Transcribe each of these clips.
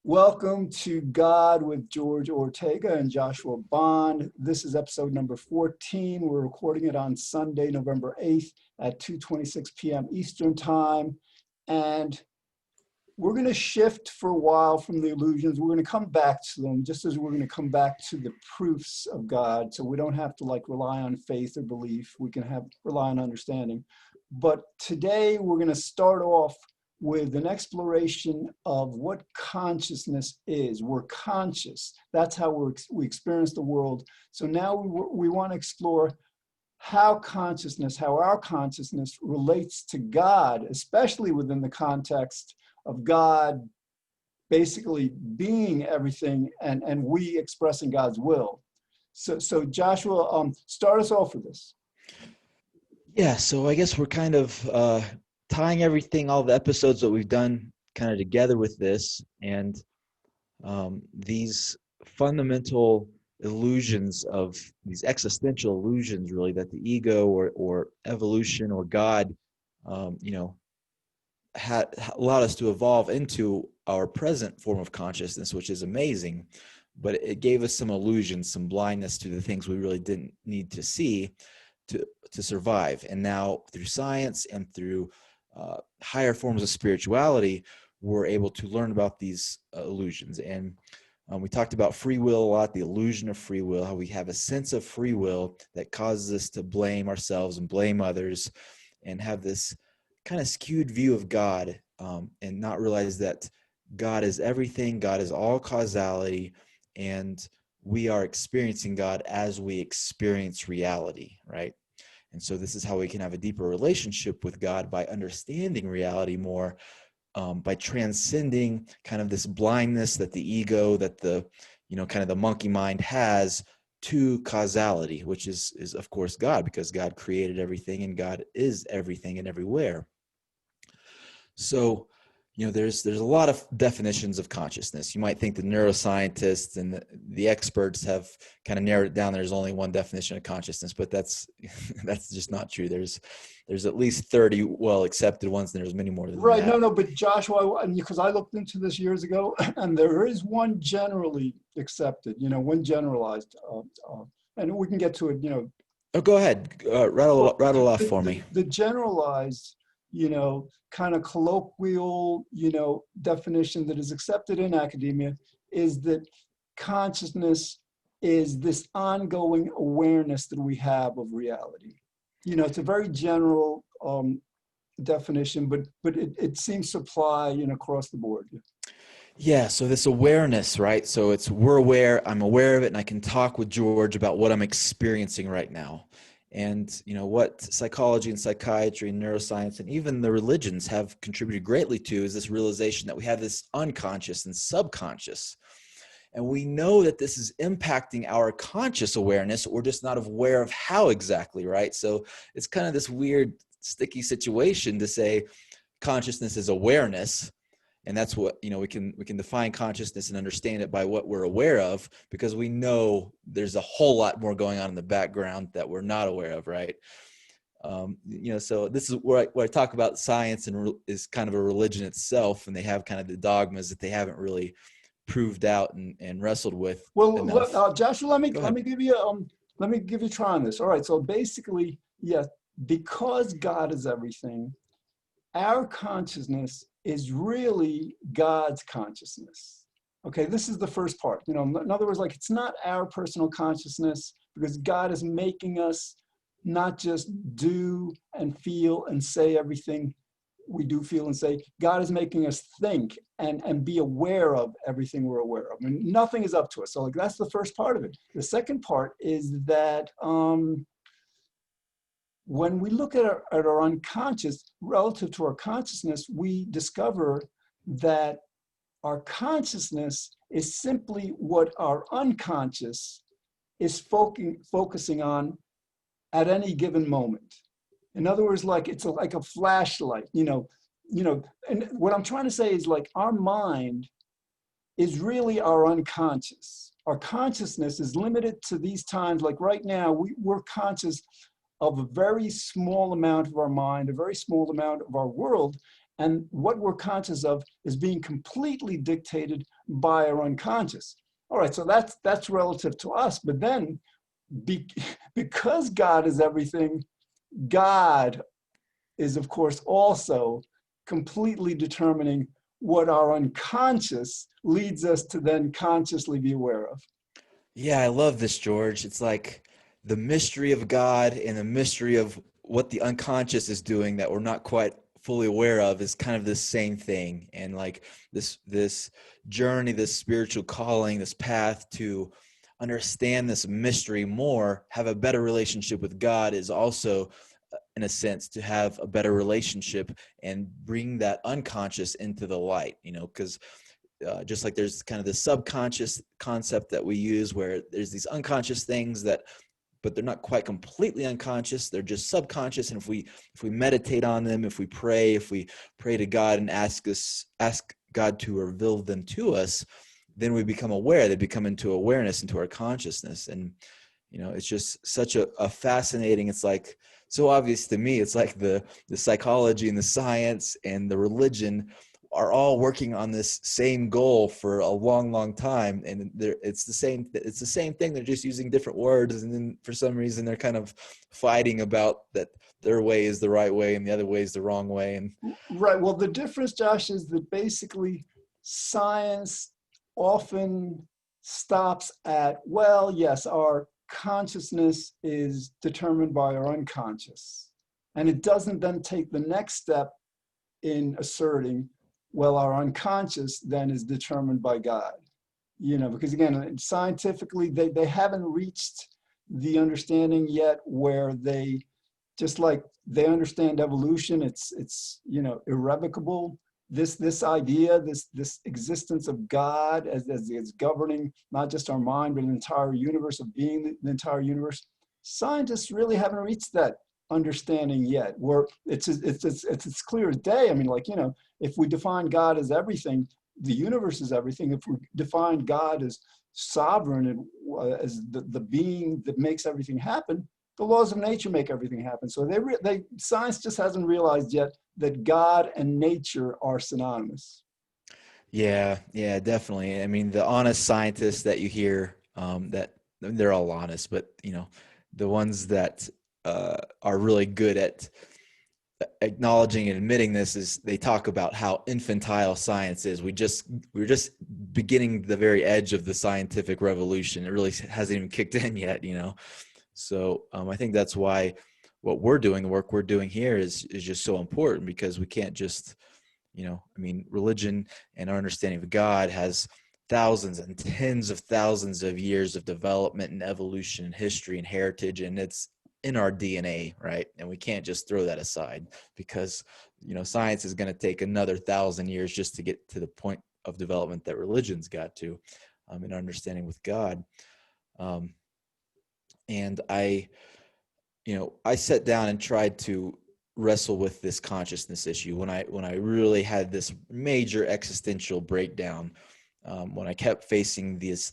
Welcome to God with George Ortega and Joshua Bond. This is episode number 14. We're recording it on Sunday, November 8th at 2:26 p.m. Eastern Time. And we're going to shift for a while from the illusions. We're going to come back to them, just as we're going to come back to the proofs of God. So we don't have to rely on faith or belief. We can rely on understanding. But today we're going to start off with an exploration of what consciousness is. We're conscious. That's how we experience the world. So now we want to explore how our consciousness relates to God, especially within the context of God basically being everything and we expressing God's will. So Joshua, start us off with this. Yeah, so I guess we're kind of tying all the episodes that we've done kind of together with this, and these fundamental illusions of these existential illusions, really, that the ego or evolution or God, had allowed us to evolve into our present form of consciousness, which is amazing, but it gave us some illusions, some blindness to the things we really didn't need to see to survive. And now through science and through higher forms of spirituality, we're able to learn about these illusions. And we talked about free will a lot, the illusion of free will, how we have a sense of free will that causes us to blame ourselves and blame others and have this kind of skewed view of God, and not realize that God is everything, God is all causality, and we are experiencing God as we experience reality, right? And so this is how we can have a deeper relationship with God, by understanding reality more, by transcending kind of this blindness that the ego, that the, kind of the monkey mind has to causality, which is of course God, because God created everything and God is everything and everywhere. So, there's a lot of definitions of consciousness. You might think the neuroscientists and the experts have kind of narrowed it down. There's only one definition of consciousness, but that's just not true. There's at least 30 well accepted ones, and there's many more than Right. that. No, but Joshua, because I looked into this years ago, and there is one generally accepted, one generalized, and we can get to it, Oh, go ahead. Rattle off for me. The generalized, kind of colloquial, definition that is accepted in academia is that consciousness is this ongoing awareness that we have of reality. It's a very general definition, but it seems to apply, across the board. Yeah, so this awareness, right? So we're aware, I'm aware of it, and I can talk with George about what I'm experiencing right now. And what psychology and psychiatry and neuroscience and even the religions have contributed greatly to is this realization that we have this unconscious and subconscious. And we know that this is impacting our conscious awareness. We're just not aware of how exactly, right? So it's kind of this weird, sticky situation to say consciousness is awareness. And that's what, we can define consciousness and understand it by what we're aware of, because we know there's a whole lot more going on in the background that we're not aware of, right? So this is where I talk about science and is kind of a religion itself, and they have kind of the dogmas that they haven't really proved out and wrestled with. Well, Joshua, let me give you a try on this. All right, so basically, yes, because God is everything, our consciousness is really God's consciousness. Okay, this is the first part. In other words, it's not our personal consciousness, because God is making us not just do and feel and say everything we do, feel, and say. God is making us think and be aware of everything we're aware of. I mean, nothing is up to us. So that's the first part of it. The second part is that when we look at our unconscious relative to our consciousness, we discover that our consciousness is simply what our unconscious is focusing on at any given moment. In other words, it's like a flashlight, and what I'm trying to say is our mind is really our unconscious. Our consciousness is limited to these times. Like right now, we're conscious of a very small amount of our mind, a very small amount of our world. And what we're conscious of is being completely dictated by our unconscious. All right, so that's relative to us. But then be, because God is everything, God is, of course, also completely determining what our unconscious leads us to then consciously be aware of. Yeah, I love this, George. It's like the mystery of God and the mystery of what the unconscious is doing that we're not quite fully aware of is kind of the same thing. And like this journey, this spiritual calling, this path to understand this mystery more, have a better relationship with God is also in a sense to have a better relationship and bring that unconscious into the light, because just like there's kind of the subconscious concept that we use where there's these unconscious things that, but they're not quite completely unconscious, they're just subconscious. And if we meditate on them, if we pray to God and ask God to reveal them to us, then we become aware. They become into awareness, into our consciousness. And it's just such a fascinating, it's like so obvious to me. It's like the psychology and the science and the religion are all working on this same goal for a long time, and it's the same thing. They're just using different words, and then for some reason they're kind of fighting about that their way is the right way and the other way is the wrong way. And right, well, the difference, Josh, is that basically science often stops at, well, yes, our consciousness is determined by our unconscious, and it doesn't then take the next step in asserting, well, our unconscious then is determined by God. Because again, scientifically, they haven't reached the understanding yet where they, just like they understand evolution, it's irrevocable. This idea, this existence of God as governing not just our mind, but an entire universe of being, the entire universe. Scientists really haven't reached that understanding yet, where it's clear as day. I mean, if we define God as everything, the universe is everything. If we define God as sovereign and as the being that makes everything happen, the laws of nature make everything happen. So science just hasn't realized yet that God and nature are synonymous. yeah, definitely. I mean, the honest scientists that you hear, that they're all honest, but the ones that are really good at acknowledging and admitting this is they talk about how infantile science is. We're just beginning the very edge of the scientific revolution. It really hasn't even kicked in yet, So I think that's why what we're doing, the work we're doing here is just so important, because we can't just, religion and our understanding of God has thousands and tens of thousands of years of development and evolution and history and heritage, and it's in our DNA, right? And we can't just throw that aside, because science is going to take another 1,000 years just to get to the point of development that religion's got to, in understanding with God. And I sat down and tried to wrestle with this consciousness issue when I really had this major existential breakdown, when I kept facing these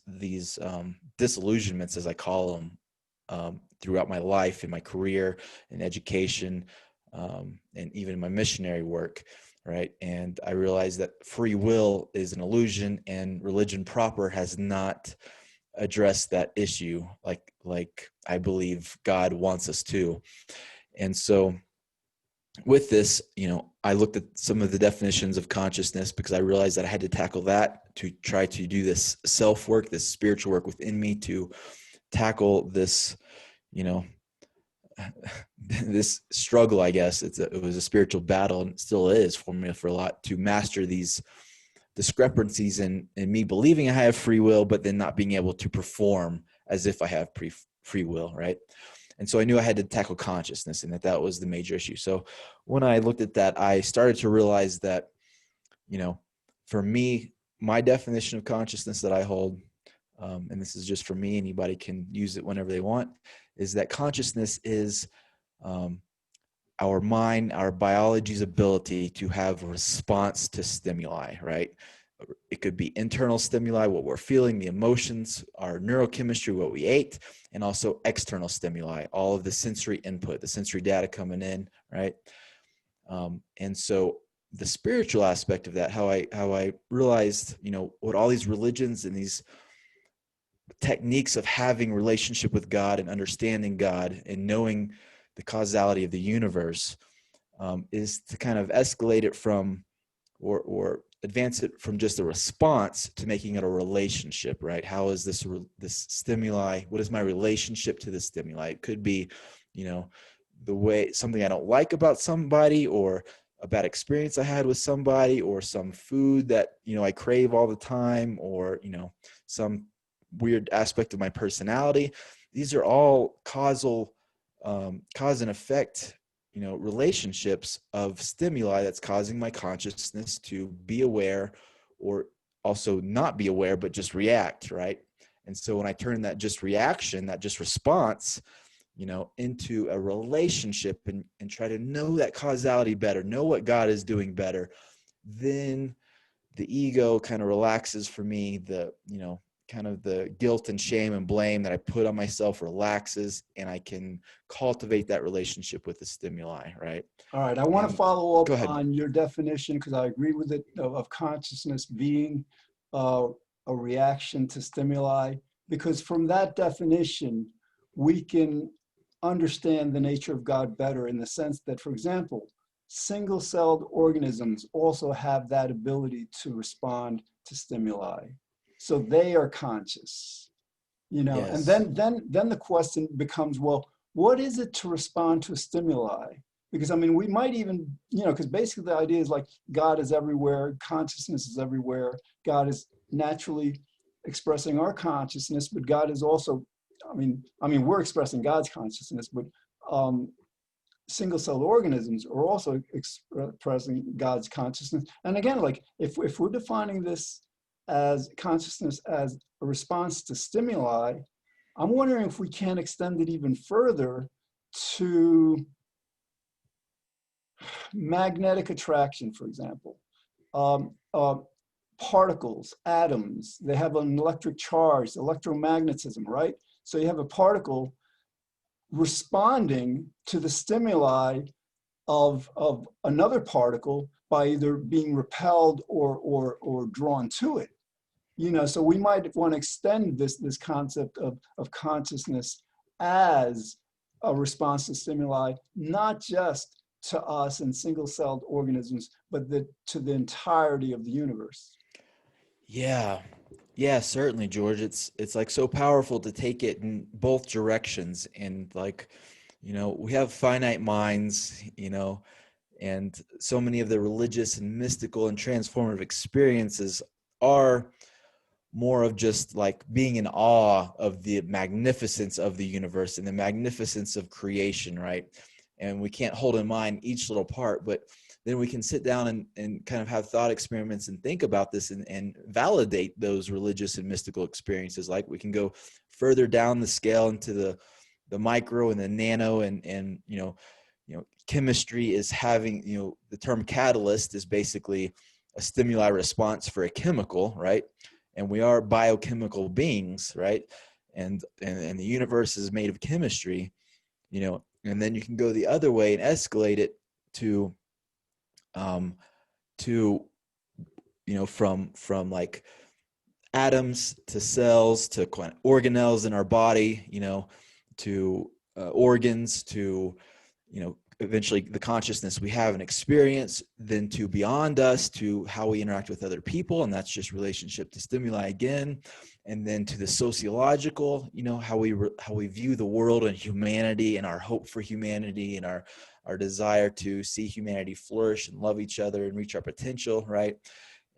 disillusionments, as I call them, throughout my life, in my career, in education, and even in my missionary work, right? And I realized that free will is an illusion, and religion proper has not addressed that issue like I believe God wants us to. And so with this, I looked at some of the definitions of consciousness, because I realized that I had to tackle that to try to do this self work, this spiritual work within me, to tackle this, this struggle, I guess. It was a spiritual battle, and it still is for me, for a lot, to master these discrepancies in me believing I have free will, but then not being able to perform as if I have free will, right? And so I knew I had to tackle consciousness, and that was the major issue. So when I looked at that, I started to realize that, for me, my definition of consciousness that I hold, and this is just for me, anybody can use it whenever they want, is that consciousness is our mind, our biology's ability to have a response to stimuli, right? It could be internal stimuli, what we're feeling, the emotions, our neurochemistry, what we ate, and also external stimuli, all of the sensory input, the sensory data coming in, right? And so the spiritual aspect of that, how I realized, what all these religions and these techniques of having relationship with God and understanding God and knowing the causality of the universe, is to kind of escalate it from, or advance it from just a response to making it a relationship, right? How is this stimuli? What is my relationship to the stimuli? It could be, the way something I don't like about somebody, or a bad experience I had with somebody, or some food that, I crave all the time, or, some weird aspect of my personality. These are all cause and effect, relationships of stimuli that's causing my consciousness to be aware, or also not be aware, but just react, right? And so when I turn that just reaction, that just response, into a relationship, and try to know that causality better, know what God is doing better, then the ego kind of relaxes for me. The, kind of the guilt and shame and blame that I put on myself relaxes, and I can cultivate that relationship with the stimuli, right? All right, I want to And follow up go ahead. on your definition, because I agree with it, of consciousness being uh, a reaction to stimuli, because from that definition, we can understand the nature of God better, in the sense that, for example, single-celled organisms also have that ability to respond to stimuli. So they are conscious, and Yes. then the question becomes, well, what is it to respond to a stimuli? Because I mean, we might even, because basically the idea is like God is everywhere, consciousness is everywhere, God is naturally expressing our consciousness, but God is also, I mean, we're expressing God's consciousness, but single-celled organisms are also expressing God's consciousness. And again, like if we're defining this as consciousness as a response to stimuli, I'm wondering if we can extend it even further to magnetic attraction, for example. Um, uh, Particles, atoms, they have an electric charge, electromagnetism, right? So you have a particle responding to the stimuli of another particle by either being repelled or drawn to it. So we might want to extend this concept of consciousness as a response to stimuli, not just to us and single-celled organisms, but to the entirety of the universe. Yeah. Yeah, certainly, George. It's like so powerful to take it in both directions. And like, we have finite minds, and so many of the religious and mystical and transformative experiences are more of just like being in awe of the magnificence of the universe and the magnificence of creation, right? And we can't hold in mind each little part, but then we can sit down and kind of have thought experiments and think about this, and validate those religious and mystical experiences. Like we can go further down the scale into the micro and the nano, and chemistry is having, the term catalyst is basically a stimuli response for a chemical, right? And we are biochemical beings, right? And the universe is made of chemistry, and then you can go the other way and escalate it to um to from like atoms to cells to organelles in our body, to organs, to eventually the consciousness we have and experience, then to beyond us, to how we interact with other people, and that's just relationship to stimuli again, and then to the sociological, how we view the world and humanity, and our hope for humanity, and our desire to see humanity flourish and love each other and reach our potential, right?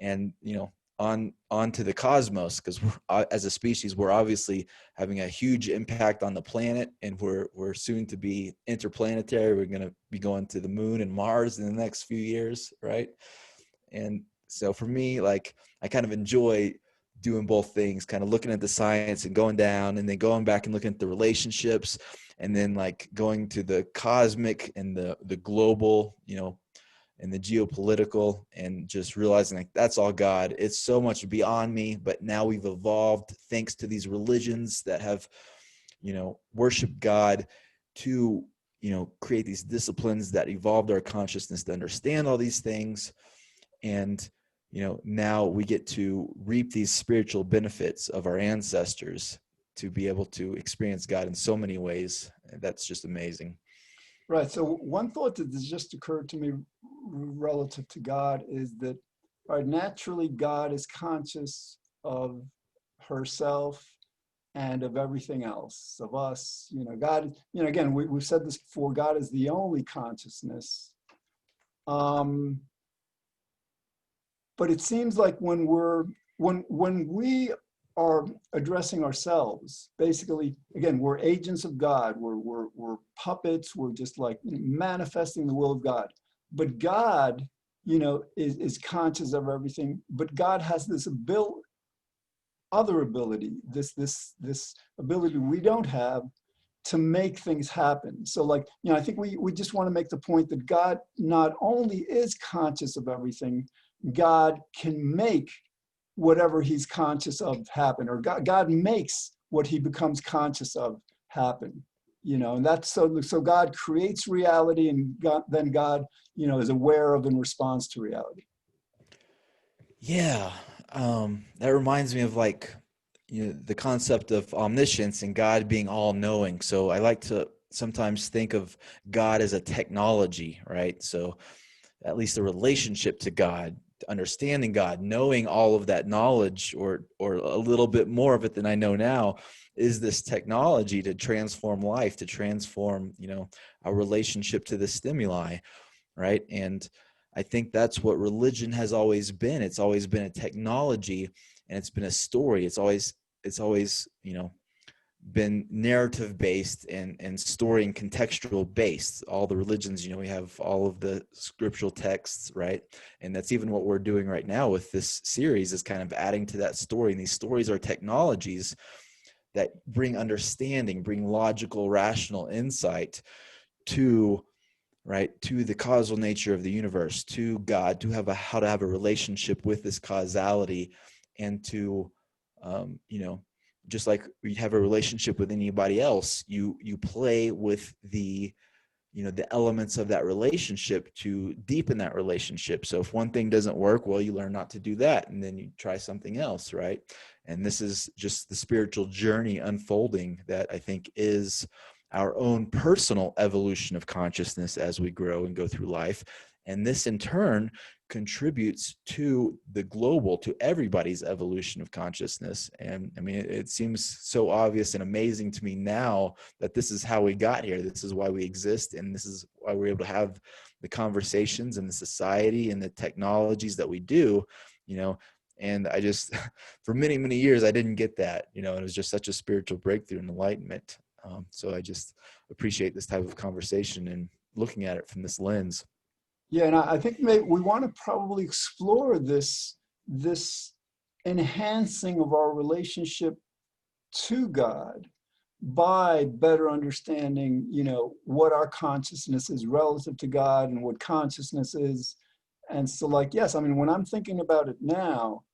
And on to the cosmos, because as a species, we're obviously having a huge impact on the planet, and we're soon to be interplanetary. We're going to be going to the moon and Mars in the next few years, right? And so for me, like, I kind of enjoy doing both things, kind of looking at the science and going down, and then going back and looking at the relationships, and then like going to the cosmic and the global, and the geopolitical, and just realizing like that's all God. It's so much beyond me, but now we've evolved thanks to these religions that have, worshiped God to, create these disciplines that evolved our consciousness to understand all these things. And, now we get to reap these spiritual benefits of our ancestors to be able to experience God in so many ways. That's just amazing. Right. So one thought that has just occurred to me relative to God is that, all right, naturally God is conscious of herself and of everything else, of us. God, again, we've said this before, God is the only consciousness. But it seems like when we are addressing ourselves, basically, again, we're agents of God. We're puppets. We're just like manifesting the will of God. But God, is conscious of everything. But God has this other ability, this ability we don't have, to make things happen. So I think we just want to make the point that God not only is conscious of everything, God can make whatever he's conscious of happen, or God makes what he becomes conscious of happen. And that's so God creates reality, and then God, is aware of and responds to reality. Yeah. That reminds me of the concept of omniscience and God being all knowing. So I like to sometimes think of God as a technology, right? So at least a relationship to God, understanding God, knowing all of that knowledge, or a little bit more of it than I know now, is this technology to transform life, to transform, our relationship to the stimuli, right? And I think that's what religion has always been. It's always been a technology, and it's been a story. It's always, been narrative based and story and contextual based. All the religions, we have all of the scriptural texts, right? And that's even what we're doing right now with this series, is kind of adding to that story. And these stories are technologies that bring understanding, bring logical, rational insight to the causal nature of the universe, to God, to have how to have a relationship with this causality, and to, just like we have a relationship with anybody else, you play with the elements of that relationship to deepen that relationship. So if one thing doesn't work, well, you learn not to do that, and then you try something else, right? And this is just the spiritual journey unfolding that I think is our own personal evolution of consciousness as we grow and go through life. And this in turn contributes to the global, to everybody's evolution of consciousness. And I mean, it seems so obvious and amazing to me now that this is how we got here. This is why we exist. And this is why we're able to have the conversations and the society and the technologies that we do, and I just, for many, many years, I didn't get that, it was just such a spiritual breakthrough and enlightenment. So I just appreciate this type of conversation and looking at it from this lens. Yeah, and I think maybe we want to probably explore this enhancing of our relationship to God by better understanding, what our consciousness is relative to God and what consciousness is. And so, yes, I mean, when I'm thinking about it now,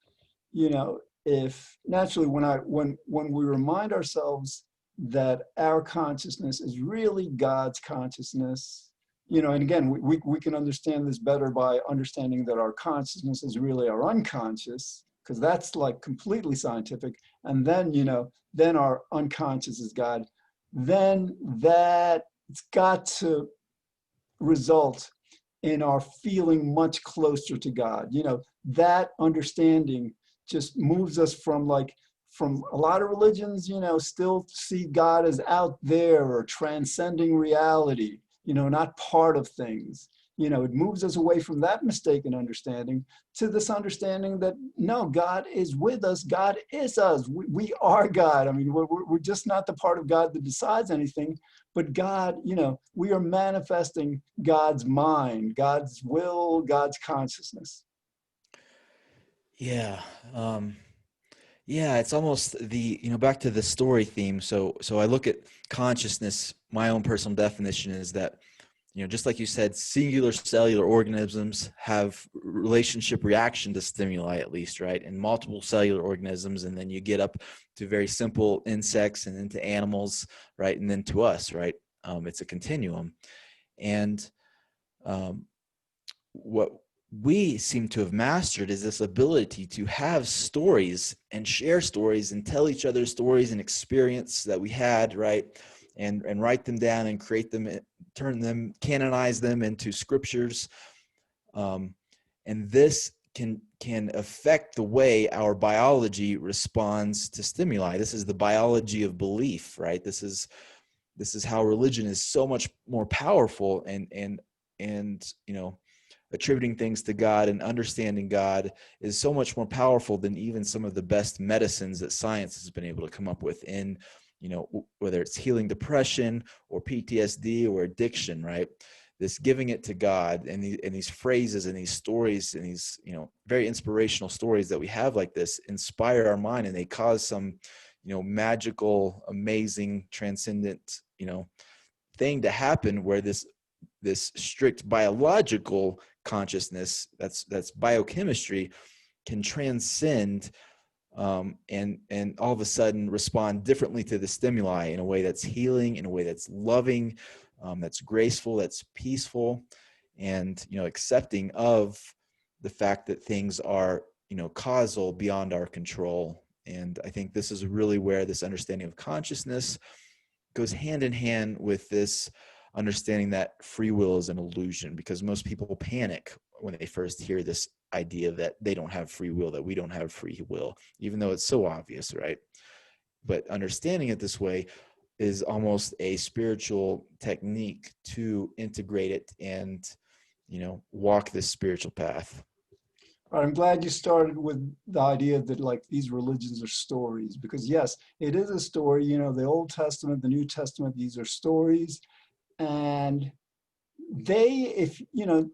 if naturally when we remind ourselves that our consciousness is really God's consciousness, and again, we can understand this better by understanding that our consciousness is really our unconscious, because that's completely scientific. And then, then our unconscious is God. Then it's got to result in our feeling much closer to God. That understanding just moves us from a lot of religions, still see God as out there or transcending reality, not part of things. It moves us away from that mistaken understanding to this understanding that, no, God is with us. God is us. We are God. I mean, we're just not the part of God that decides anything, but God, we are manifesting God's mind, God's will, God's consciousness. Yeah. Yeah, it's almost back to the story theme. So I look at consciousness, my own personal definition is that, just like you said, singular cellular organisms have relationship reaction to stimuli, at least, right? And multiple cellular organisms, and then you get up to very simple insects and into animals, right? And then to us, right? It's a continuum. And what we seem to have mastered is this ability to have stories and share stories and tell each other stories and experience that we had, right? And write them down and create them, turn them, canonize them into scriptures. And this can affect the way our biology responds to stimuli. This is the biology of belief, right? This is how religion is so much more powerful, and attributing things to God and understanding God is so much more powerful than even some of the best medicines that science has been able to come up with in, whether it's healing depression or PTSD or addiction, right? This giving it to God, and these phrases and these stories and these, very inspirational stories that we have like this inspire our mind, and they cause some, magical, amazing, transcendent, thing to happen, where this strict biological consciousness, that's biochemistry, can transcend, and all of a sudden respond differently to the stimuli in a way that's healing, in a way that's loving, that's graceful, that's peaceful, and accepting of the fact that things are causal, beyond our control. And I think this is really where this understanding of consciousness goes hand in hand with this understanding that free will is an illusion, because most people panic when they first hear this idea that they don't have free will, that we don't have free will, even though it's so obvious, right? But understanding it this way is almost a spiritual technique to integrate it and, walk this spiritual path. All right, I'm glad you started with the idea that like these religions are stories, because yes, it is a story. The Old Testament, the New Testament, these are stories. And if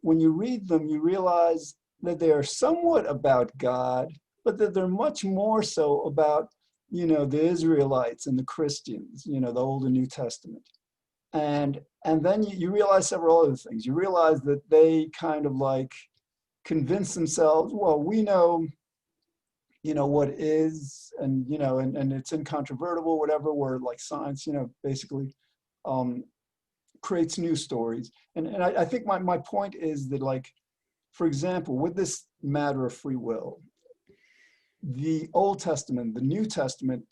when you read them, you realize that they are somewhat about God, but that they're much more so about, the Israelites and the Christians, the Old and New Testament. And then you realize several other things. You realize that they kind of like convince themselves, well, we know, what is, and it's incontrovertible, whatever, where like science, basically creates new stories. And I think my point is that, like, for example, with this matter of free will, the Old Testament, the New Testament,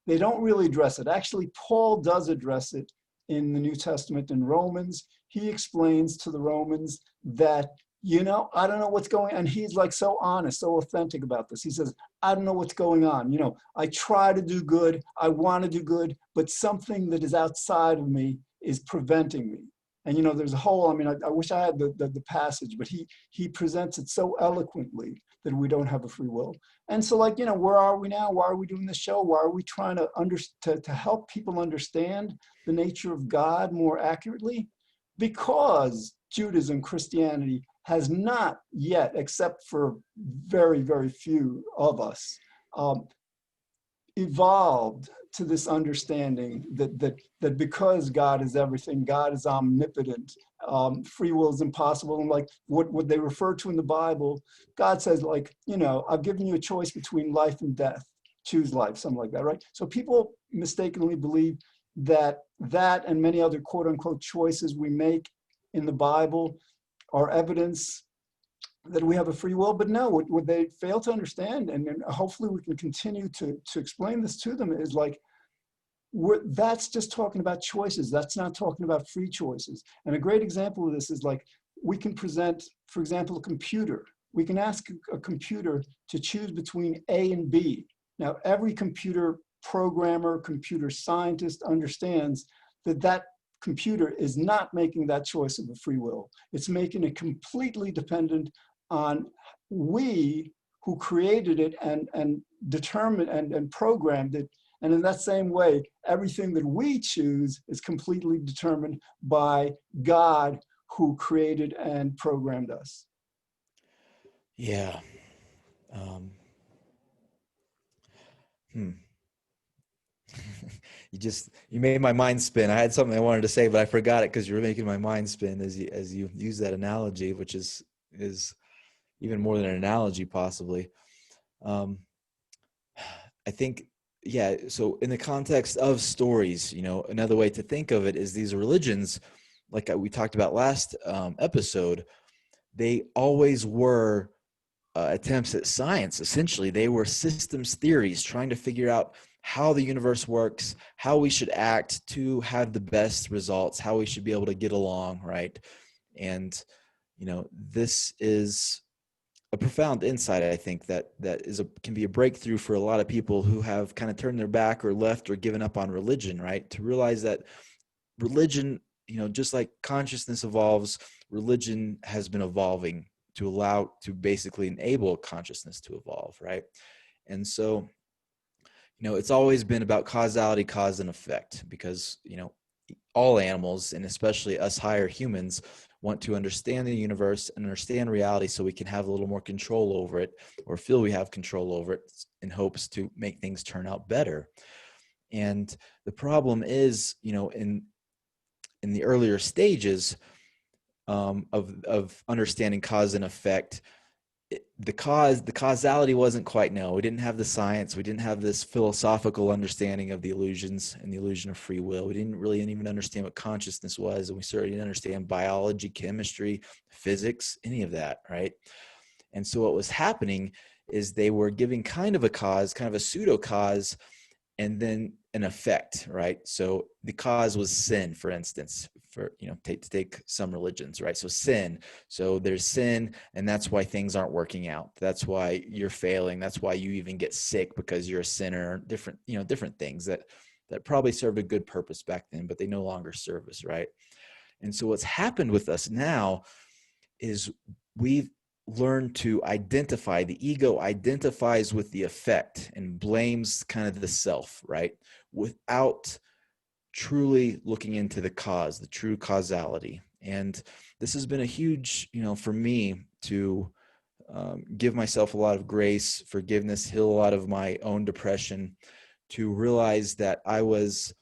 they don't really address it. Actually, Paul does address it in the New Testament in Romans. He explains to the Romans that, I don't know what's going on. And he's like so honest, so authentic about this. He says, I don't know what's going on. I try to do good. I want to do good, but something that is outside of me is preventing me. And, there's a whole, I wish I had the passage, but he presents it so eloquently that we don't have a free will. And so, like, where are we now? Why are we doing this show? Why are we trying to help people understand the nature of God more accurately? Because Judaism, Christianity has not yet, except for very, very few of us, evolved to this understanding that because God is everything, God is omnipotent, free will is impossible. And like what they refer to in the Bible, God says, like, I've given you a choice between life and death. Choose life, something like that, right? So people mistakenly believe that and many other quote unquote choices we make in the Bible are evidence that we have a free will. But no, what they fail to understand, and hopefully we can continue to explain this to them, is like, that's just talking about choices. That's not talking about free choices. And a great example of this is, like, we can present, for example, a computer. We can ask a computer to choose between A and B. Now, every computer programmer, computer scientist understands that computer is not making that choice of a free will. It's making it completely dependent on we who created it and determined and programmed it. And in that same way, everything that we choose is completely determined by God who created and programmed us. Yeah. Um, hmm. You made my mind spin. I had something I wanted to say, but I forgot it because you were making my mind spin as you use that analogy, which is even more than an analogy, possibly. I think yeah, so in the context of stories, another way to think of it is these religions, like we talked about last episode, they always were attempts at science. Essentially, they were systems theories trying to figure out how the universe works, how we should act to have the best results, how we should be able to get along, right? And this is a profound insight, I think, that can be a breakthrough for a lot of people who have kind of turned their back or left or given up on religion, right? To realize that religion, just like consciousness evolves, religion has been evolving to basically enable consciousness to evolve, right? And so, it's always been about causality, cause and effect, because, all animals, and especially us higher humans, want to understand the universe and understand reality so we can have a little more control over it, or feel we have control over it, in hopes to make things turn out better. And the problem is, in the earlier stages of understanding cause and effect, the causality wasn't quite known. We didn't have the science. We didn't have this philosophical understanding of the illusions and the illusion of free will. We didn't really even understand what consciousness was, and we certainly didn't understand biology, chemistry, physics, any of that, right? And so what was happening is they were giving kind of a cause, kind of a pseudo cause, and then an effect, right? So the cause was sin, for instance, for, take some religions, right? So sin. So there's sin, and that's why things aren't working out. That's why you're failing. That's why you even get sick, because you're a sinner. Different things that probably served a good purpose back then, but they no longer serve us, right? And so what's happened with us now is we've learned to identify. The ego identifies with the effect and blames kind of the self, right? Without truly looking into the cause, the true causality. And this has been a huge, for me to give myself a lot of grace, forgiveness, heal a lot of my own depression, to realize that I was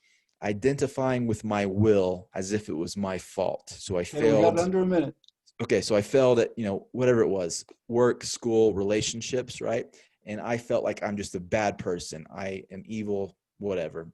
identifying with my will as if it was my fault. So I Okay, we got failed. under a minute. Okay, so I failed at, whatever it was, work, school, relationships, right? And I felt like I'm just a bad person. I am evil, whatever,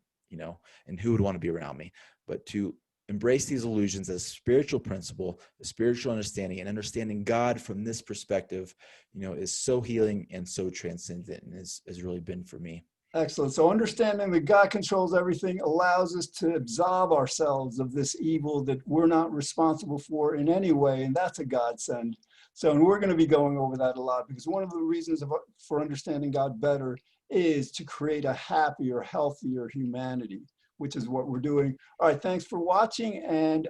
and who would want to be around me? But to embrace these illusions as a spiritual principle, a spiritual understanding, and understanding God from this perspective, is so healing and so transcendent, and has really been for me. Excellent. So understanding that God controls everything allows us to absolve ourselves of this evil that we're not responsible for in any way, and that's a godsend. So, and we're going to be going over that a lot, because one of the reasons for understanding God better is to create a happier, healthier humanity, which is what we're doing. All right, thanks for watching, and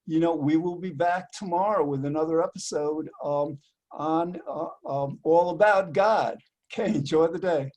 we will be back tomorrow with another episode on all about God. Okay, enjoy the day.